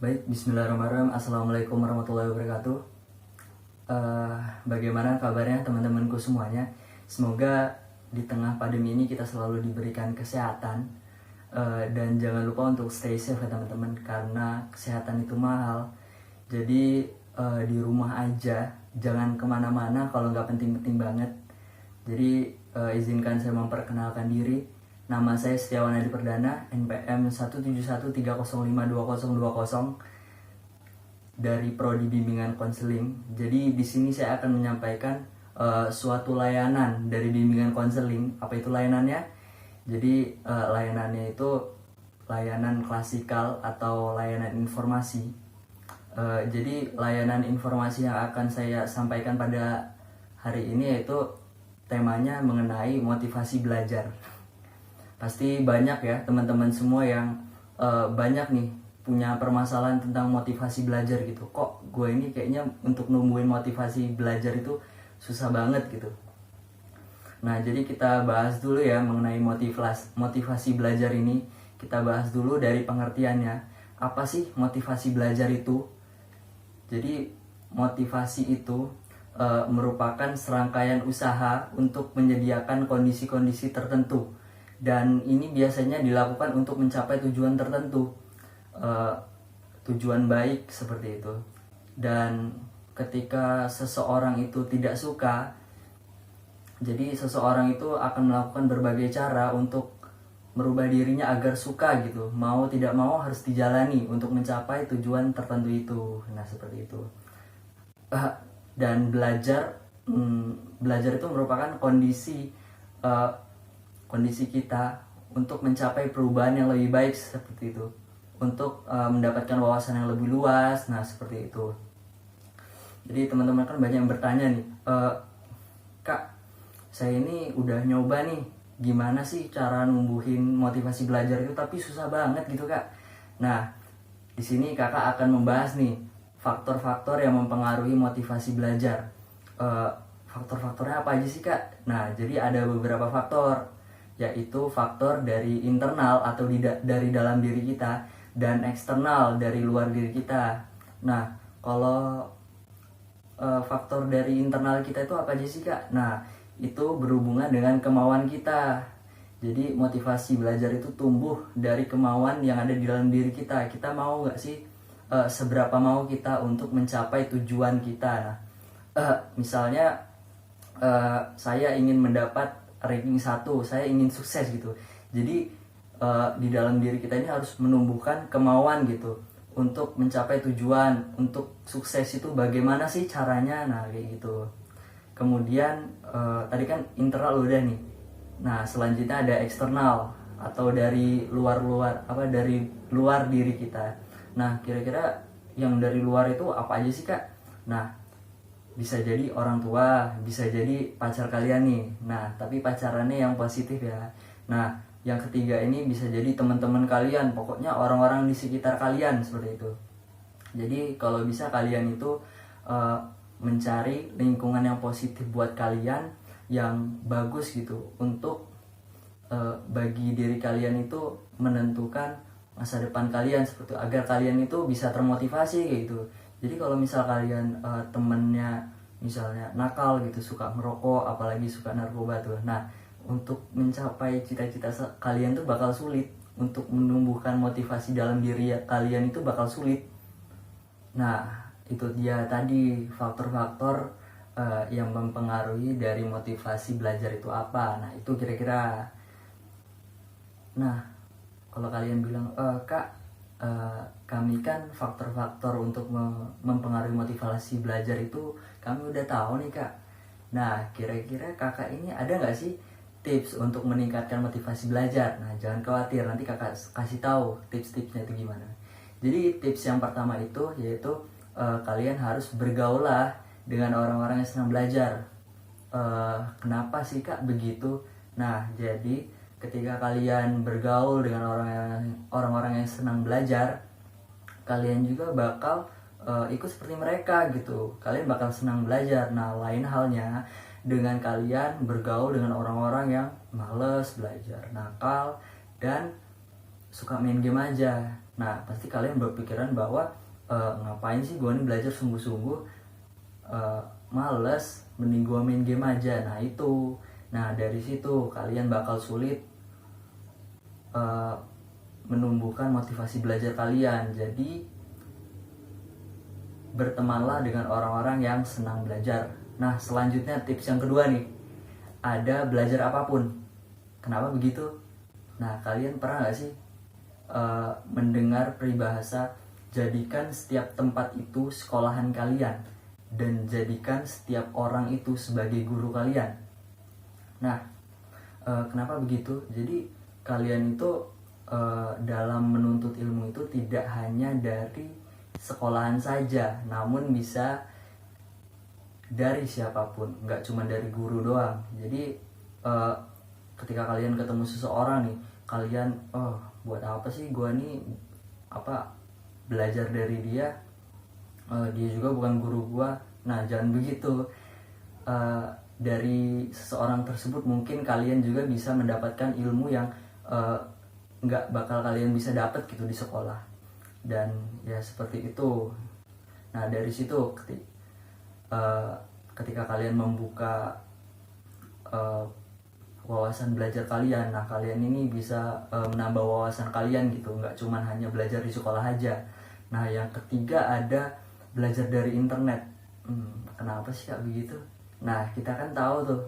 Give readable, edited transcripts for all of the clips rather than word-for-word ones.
Baik, bismillahirrahmanirrahim. Assalamualaikum warahmatullahi wabarakatuh. Bagaimana kabarnya teman-temanku semuanya? Semoga di tengah pandemi ini kita selalu diberikan kesehatan. Dan jangan lupa untuk stay safe ya teman-teman, karena kesehatan itu mahal. Jadi di rumah aja, jangan kemana-mana kalau nggak penting-penting banget. Jadi izinkan saya memperkenalkan diri. Nama saya Setiawan Adi Perdana, NPM 17130520200 dari Prodi Bimbingan Konseling. Jadi di sini saya akan menyampaikan suatu layanan dari bimbingan konseling. Apa itu layanannya? Jadi layanannya itu layanan klasikal atau layanan informasi. Jadi layanan informasi yang akan saya sampaikan pada hari ini yaitu temanya mengenai motivasi belajar. Pasti banyak ya teman-teman semua yang banyak nih punya permasalahan tentang motivasi belajar gitu. Kok gue ini kayaknya untuk numbuhin motivasi belajar itu susah banget gitu. Nah, jadi kita bahas dulu ya mengenai motivasi belajar ini. Kita bahas dulu dari pengertiannya. Apa sih motivasi belajar itu? Jadi motivasi itu merupakan serangkaian usaha untuk menyediakan kondisi-kondisi tertentu. Dan ini biasanya dilakukan untuk mencapai tujuan tertentu, tujuan baik seperti itu. Dan ketika seseorang itu tidak suka, jadi seseorang itu akan melakukan berbagai cara untuk merubah dirinya agar suka gitu. Mau tidak mau harus dijalani untuk mencapai tujuan tertentu itu. Nah, seperti itu. Dan belajar itu merupakan kondisi kita untuk mencapai perubahan yang lebih baik seperti itu, untuk mendapatkan wawasan yang lebih luas. Nah, seperti itu. Jadi teman-teman kan banyak yang bertanya nih, Kak, saya ini udah nyoba nih, gimana sih cara numbuhin motivasi belajar itu, tapi susah banget gitu Kak. Nah, di sini kakak akan membahas nih faktor-faktor yang mempengaruhi motivasi belajar. Faktor-faktornya apa aja sih Kak? Nah, jadi ada beberapa faktor, yaitu faktor dari internal atau dari dalam diri kita, dan eksternal dari luar diri kita. Nah, kalau faktor dari internal kita itu apa aja sih Kak? Nah, itu berhubungan dengan kemauan kita. Jadi motivasi belajar itu tumbuh dari kemauan yang ada di dalam diri kita. Kita mau nggak sih, seberapa mau kita untuk mencapai tujuan kita. Nah, misalnya saya ingin mendapat ranking 1, saya ingin sukses gitu. Jadi di dalam diri kita ini harus menumbuhkan kemauan gitu untuk mencapai tujuan, untuk sukses itu bagaimana sih caranya. Nah, kayak gitu. Kemudian tadi kan internal udah nih. Nah, selanjutnya ada eksternal atau dari luar diri kita. Nah, kira-kira yang dari luar itu apa aja sih Kak? Nah, bisa jadi orang tua, bisa jadi pacar kalian nih. Nah, tapi pacarannya yang positif ya. Nah, yang ketiga ini bisa jadi teman-teman kalian, pokoknya orang-orang di sekitar kalian seperti itu. Jadi kalau bisa kalian itu mencari lingkungan yang positif buat kalian, yang bagus gitu, untuk bagi diri kalian itu menentukan masa depan kalian seperti itu, agar kalian itu bisa termotivasi gitu. Jadi kalau misal kalian temennya misalnya nakal gitu, suka merokok, apalagi suka narkoba tuh. Nah, untuk mencapai cita-cita kalian tuh bakal sulit. Untuk menumbuhkan motivasi dalam diri kalian itu bakal sulit. Nah, itu dia tadi faktor-faktor yang mempengaruhi dari motivasi belajar itu apa. Nah, itu kira-kira. Nah, kalau kalian bilang, Kak, kami kan faktor-faktor untuk mempengaruhi motivasi belajar itu kami udah tahu nih Kak. Nah, kira-kira kakak ini ada nggak sih tips untuk meningkatkan motivasi belajar? Nah, jangan khawatir, nanti kakak kasih tahu tips-tipsnya itu gimana. Jadi tips yang pertama itu yaitu kalian harus bergaul lah dengan orang-orang yang senang belajar. Kenapa sih Kak begitu? Nah, jadi ketika kalian bergaul dengan orang-orang yang senang belajar, kalian juga bakal ikut seperti mereka gitu. Kalian bakal senang belajar. Nah, lain halnya dengan kalian bergaul dengan orang-orang yang males belajar, nakal, dan suka main game aja. Nah pasti kalian berpikiran bahwa ngapain sih gue ini belajar sungguh-sungguh, males, mending gue main game aja. Nah dari situ kalian bakal sulit menumbuhkan motivasi belajar kalian. Jadi bertemanlah dengan orang-orang yang senang belajar. Nah selanjutnya tips yang kedua nih, ada belajar apapun. Kenapa begitu? Nah kalian pernah gak sih mendengar peribahasa jadikan setiap tempat itu sekolahan kalian dan jadikan setiap orang itu sebagai guru kalian. Nah kenapa begitu? Jadi kalian itu dalam menuntut ilmu itu tidak hanya dari sekolahan saja, namun bisa dari siapapun, nggak cuma dari guru doang. Jadi ketika kalian ketemu seseorang nih, kalian buat apa sih gua nih belajar dari dia, dia juga bukan guru gua. Nah jangan begitu. Dari seseorang tersebut mungkin kalian juga bisa mendapatkan ilmu yang nggak bakal kalian bisa dapat gitu di sekolah. Dan ya seperti itu. Nah dari situ ketika kalian membuka wawasan belajar kalian, nah kalian ini bisa menambah wawasan kalian gitu, nggak cuman hanya belajar di sekolah aja. Nah yang ketiga ada belajar dari internet. Kenapa sih kak begitu? Nah kita kan tahu tuh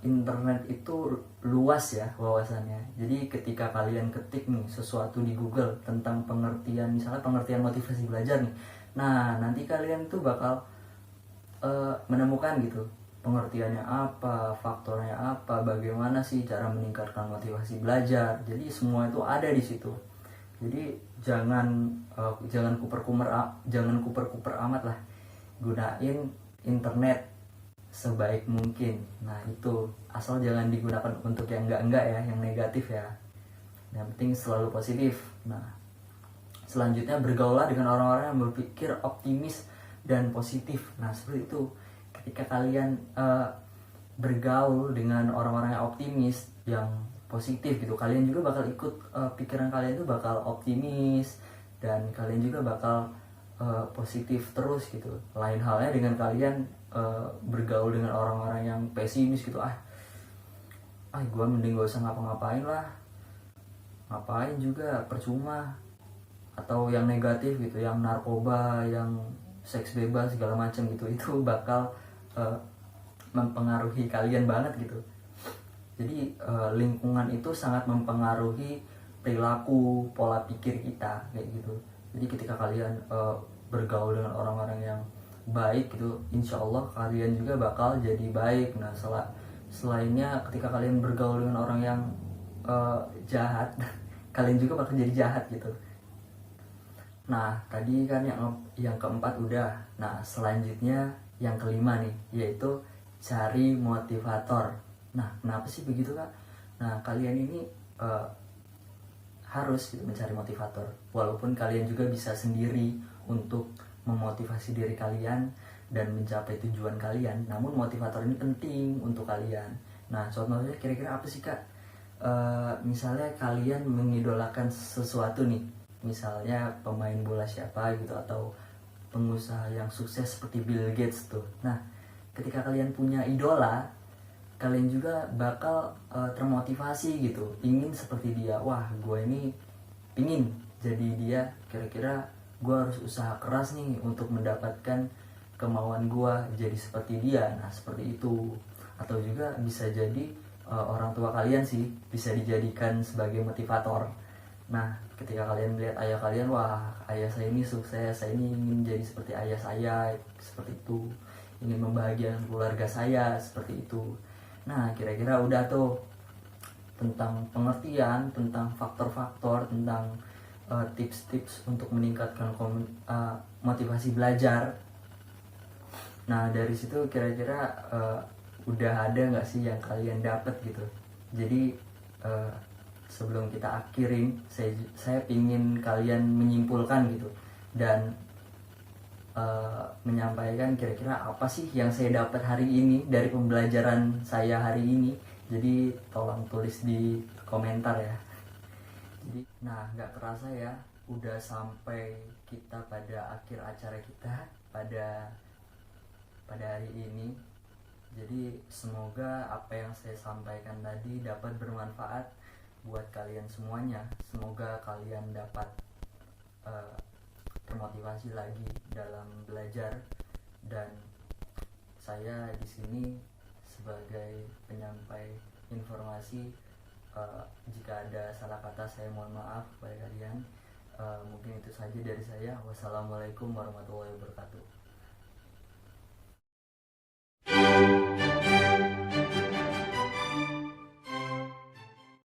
internet itu luas ya wawasannya. Jadi ketika kalian ketik nih sesuatu di Google tentang pengertian, misalnya pengertian motivasi belajar nih, nah nanti kalian tuh bakal menemukan gitu pengertiannya apa, faktornya apa, bagaimana sih cara meningkatkan motivasi belajar. Jadi semua itu ada di situ. Jadi jangan kuper-kuper amat lah, gunain internet sebaik mungkin. Nah itu asal jangan digunakan untuk yang enggak ya, yang negatif ya. Yang penting selalu positif. Nah selanjutnya bergaulah dengan orang-orang yang berpikir optimis dan positif. Nah seperti itu. Ketika kalian bergaul dengan orang-orang yang optimis, yang positif gitu, kalian juga bakal ikut, pikiran kalian itu bakal optimis dan kalian juga bakal positif terus gitu. Lain halnya dengan kalian bergaul dengan orang-orang yang pesimis gitu, gue mending gak usah ngapa-ngapain lah, ngapain juga percuma. Atau yang negatif gitu, yang narkoba, yang seks bebas segala macam gitu, itu bakal mempengaruhi kalian banget gitu. Jadi lingkungan itu sangat mempengaruhi perilaku, pola pikir kita kayak gitu. Jadi ketika kalian bergaul dengan orang-orang yang baik gitu, insya Allah kalian juga bakal jadi baik. Nah selainnya ketika kalian bergaul dengan orang yang jahat kalian juga bakal jadi jahat gitu. Nah tadi kan yang keempat udah. Nah selanjutnya yang kelima nih, yaitu cari motivator. Nah kenapa sih begitu kak? Nah kalian ini harus gitu mencari motivator. Walaupun kalian juga bisa sendiri untuk memotivasi diri kalian dan mencapai tujuan kalian, namun motivator ini penting untuk kalian. Nah contohnya kira-kira apa sih kak? Misalnya kalian mengidolakan sesuatu nih, misalnya pemain bola siapa gitu, atau pengusaha yang sukses seperti Bill Gates tuh. Nah ketika kalian punya idola, kalian juga bakal termotivasi gitu, ingin seperti dia. Wah gue ini ingin jadi dia, kira-kira gue harus usaha keras nih untuk mendapatkan kemauan gue jadi seperti dia. Nah seperti itu. Atau juga bisa jadi orang tua kalian sih bisa dijadikan sebagai motivator. Nah ketika kalian melihat ayah kalian, wah ayah saya ini sukses, saya ini ingin jadi seperti ayah saya, seperti itu, ingin membahagiakan keluarga saya, seperti itu. Nah kira-kira udah tuh tentang pengertian, tentang faktor-faktor, tentang tips-tips untuk meningkatkan motivasi belajar. Nah dari situ kira-kira udah ada nggak sih yang kalian dapat gitu. Jadi sebelum kita akhirin, saya ingin kalian menyimpulkan gitu dan menyampaikan kira-kira apa sih yang saya dapat hari ini dari pembelajaran saya hari ini. Jadi tolong tulis di komentar ya. Jadi, nah nggak terasa ya, udah sampai kita pada akhir acara kita pada hari ini. Jadi semoga apa yang saya sampaikan tadi dapat bermanfaat buat kalian semuanya. Semoga kalian dapat termotivasi lagi dalam belajar, dan saya di sini sebagai penyampai informasi. Jika ada salah kata saya mohon maaf kepada kalian. Mungkin itu saja dari saya. Wassalamualaikum warahmatullahi wabarakatuh.